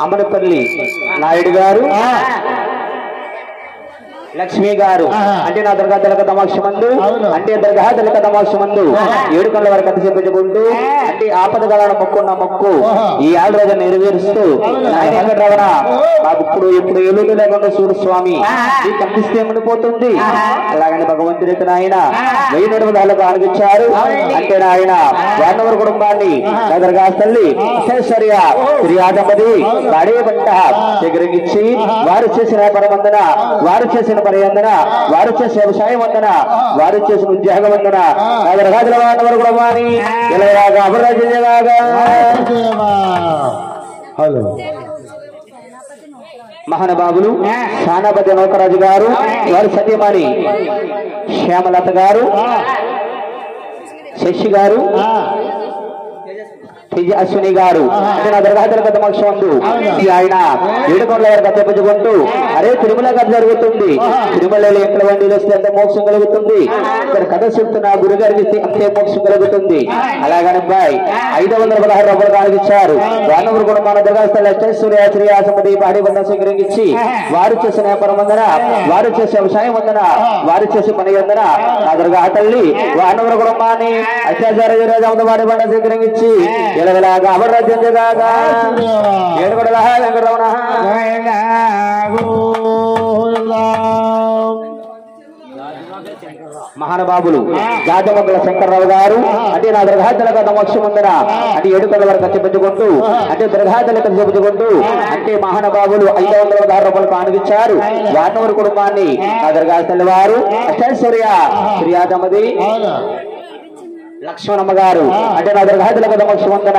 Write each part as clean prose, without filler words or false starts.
అమ్మనపల్లి నాయుడు గారు, లక్ష్మి గారు అంటే నా దర్గా దళక తమాక్షమందు అంటే దర్గా దళక తమాక్షమందు 7 కళ్ళ వరకు అతిశయించుకుంటూ అంటే ఆపదగలను మొక్కున్న మొక్కు ఈ 6 రోజులు నెరవేరుస్తూ రవణ మాకు ఇప్పుడు ఏలూరు లేకుండా చూడు స్వామి ఈ కనిపిస్తే ఏమనిపోతుంది. అలాగని భగవంతుడి ఆయన 1000 నిమిషాలకు ఆనగించారు. అంటే ఆయన వానవర కుటుంబాన్ని నా దర్గా తల్లి ఐశ్వర్య శ్రీయాదపది బాడే పంట దగ్గరకిచ్చి వారు చేసిన పరమందన, వారు చేసిన పర్యందన, వారు చేసే వ్యవసాయం వందన, వారు చేసిన ఉద్యోగం వందన రాజుల వానవర కుటుంబాన్ని ఇలాగా అభివృద్ధిలాగా మహానుభావులు శానాపతి నౌకరాజు గారు, వారి సత్యమణి శ్యామలత గారు, శశి గారు, అశ్విని గారు అంటే నా దర్గాదల గత మక్షమందు ఆయన 7 కోట్ల వరకు తెప్పించుకుంటూ అరే తిరుమల కథ జరుగుతుంది, తిరుమలలో ఎక్కడ వండిలు వస్తే అంతే మోక్షం కలుగుతుంది, ఇక్కడ కథ చెప్తున్న గురుగారికి అంతే మోక్షం కలుగుతుంది. అలాగని బాయ్ 516 రూపాయలు కానిచ్చారు. వానవరు కూడా మన దర్గాస్థల సూర్య శ్రీయాసమది బాడీ బంధం స్వీకరించి వారు చేసిన వ్యాపారం వందన, వారు చేసే వ్యవసాయం వందన, వారు చేసే పని వందన నా దర్గా తల్లి వానవరు కుటుంబాన్ని అత్యాచార బాడీ బంధం స్వీకరించి ఇలాగా అమర్రాజ్యంగా 7 కోట్ల వెంకటరమణ మహానుభావులు జాతమంగళ శంకర్రావు గారు అంటే నా దర్గాదల మోక్షముందర అంటే 7 కోట్ల వరకు ఖర్చు పెంచుకుంటూ అంటే దర్గాదల ఖర్చు పెంచుకుంటూ అంటే మహానుభావులు 516 రూపాయలు కానుగిచ్చారు. వానవరు కుటుంబాన్ని నా దర్గాదల వారు ఐశ్వర్య శ్రీయాదమది లక్ష్మణమ్మ గారు అంటే నా దర్గాదల మోక్షముందర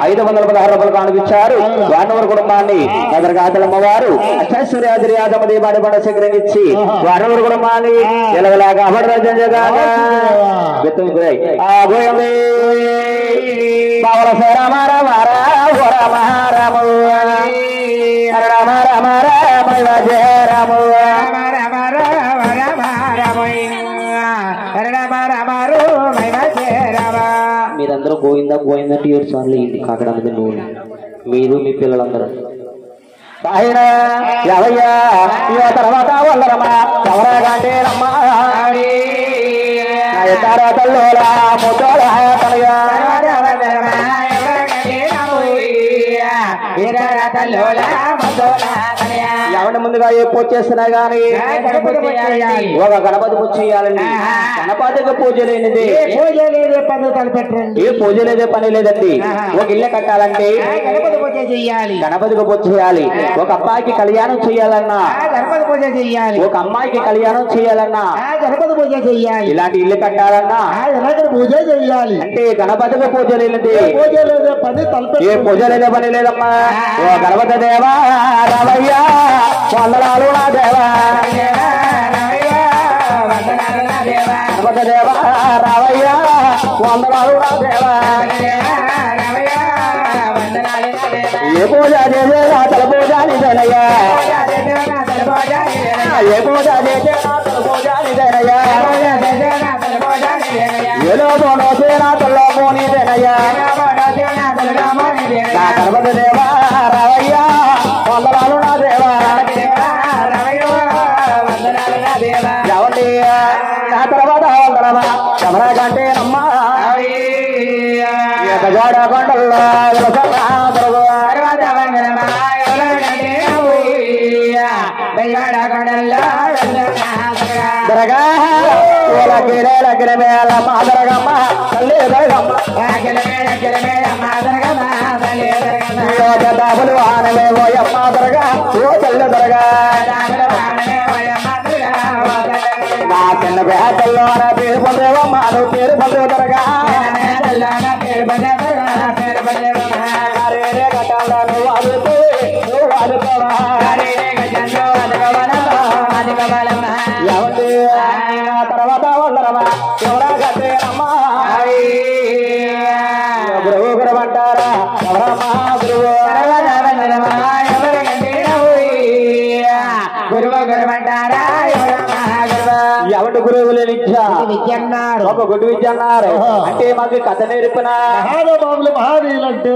516 రూపాయలు కానుగిచ్చారు. వానవరు కుటుంబాన్ని నా దర్గాదలమ్మ వారు ఐశ్వర్య శ్రీయాదమది బాడి బండ స్వీకరించి వానవరు కుటుంబాన్ని ఎలాగలాగా అమర్రాజ్యంగా మీరందరూ గోయిందా గోయిందా 7 సార్లు ఇంటి కాకడా మీద నువ్వు మీరు మీ పిల్లలందరూ తర్వాత వల్లరమ్మా ఎవరాగంటే రమ్మా తల్లోలా ముద్దోలా తనయా ఎవరి ముందుగా ఏ పూజ చేస్తున్నా గానీ ఒక గణపతి పూజ చేయాలండి. గణపతికి పూజ లేనిది ఏ పూజ లేదే పని లేదండి. ఒక ఇల్లు కట్టాలంటే గణపతి పూజ చేయాలి, గణపతికి పూజ చేయాలి. ఒక అబ్బాయికి కళ్యాణం చేయాలన్నా గణపతి పూజ చేయాలి, ఒక అమ్మాయికి కళ్యాణం చేయాలన్నా గణపతి పూజ చేయాలి. ఇలాంటి ఇల్లు కట్టాలన్నా గణపతి పూజ చేయాలి. అంటే గణపతికి పూజ లేనిది ఏ పూజ లేదే పని లేదమ్మా. ఓ గణపతి దేవా రావయ్యా వందనాలు నా దేవా, గణపతి దేవా రావయ్యా వందనాలు నా దేవా. ఏ పూజ చేసే నా తల పూజ నిజనయ్యా, ఏ పూజ చేసే నా తల పూజ నిజనయ్యా, ఏలో పోనోసే నా తల్లో పోనీదేనయ్యా. నా గణపతి దేవా రావయ్యా వందనాలు నా దేవా. ఎవండి నా తర్వాత వందనమా ఎవరాగంటే అమ్మా గజాడ కొండల్లో దరగా గిరమేళ మాదరగమ్మ తల్లి దరగమ్మ దాబులు ఆనమేమో అమ్మ దరగా ఓ తల్లి దరగా. నా చిన్న పేటల్లో నా పేరు పొందేవమ్మ నువ్వు పేరు పొందేవు దరగా. గట్టాల్లో నువ్వు అదుతూ నువ్వు అదుకోవా ఎవరి తర్వాత వందరమా ఎవరా గట్టే అమ్మా గురువు గురమంటారా ఎవరమ్మా గురువు ఎవరి గురువు లేని విద్య అన్నారు, ఒక గుడి విద్య అన్నారు. అంటే మాకు కథ నేర్పిన మహానుభావులు మహానీయులంటే